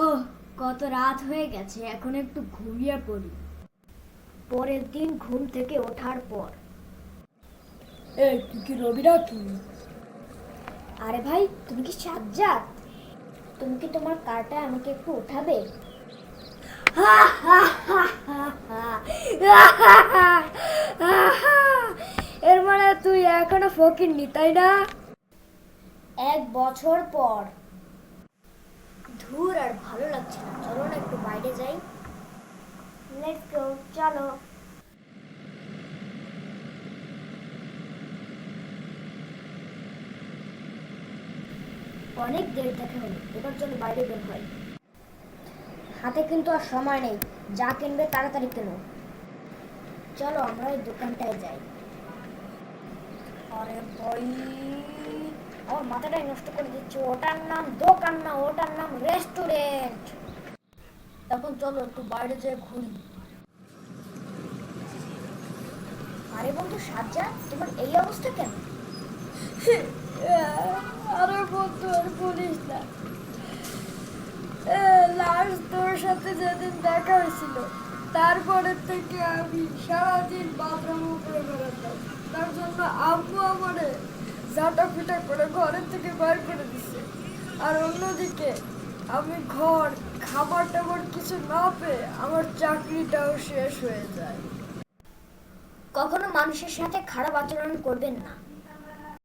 ওহ, কত রাত হয়ে গেছে, এখন একটু ঘুমিয়ে পড়ি। পরের দিন ঘুম থেকে ওঠার পর, এই তুই কি রবি নাকি? আরে ভাই, তুমি কি সাজ্জাদ? তুমি কি তোমার কারটায় আমাকে একটু উঠাবে? এর মানে তুই এখনো ফকিরনি, তাই না? 1 বছর পর। ধুর, আর ভালো লাগছে না, চলো না একটু বাইরে যাই। লেটস গো, চলো। অনেক দেরি দেখা হলো, এবার চলো বাইরে বের হয়। হাতে কিন্তু আর সময় নেই, যা কিনবে তাড়াতাড়ি কেনো। চলো আমরা ওই দোকানটায় যাই। আরে ভাই, আমার মাথাটাই নষ্ট করে দিচ্ছে, ওটার নাম দোকান না, ওটার নাম রেস্টুরেন্ট। এখন চলো একটু বাইরে যেয়ে ঘুরি। আরে বন্ধু সাজ্জাদ, তোমার এই অবস্থা কেন? আরে বন্ধু, আর বলিস না। লাস্ট তোর সাথে যেদিন দেখা হয়েছিল, তারপরের থেকে আমি সারাদিন বাথরুম করে বেড়াতাম। তার জন্য আম্মু আমারে ঝাঁটা পিটা করে ঘরের থেকে বের করে দিছে। আর অন্যদিকে আমি খাবার টাবার কিছু না পেয়ে আমার চাকরিটাও শেষ হয়ে যায়। কখনো মানুষের সাথে খারাপ আচরণ করবেন না।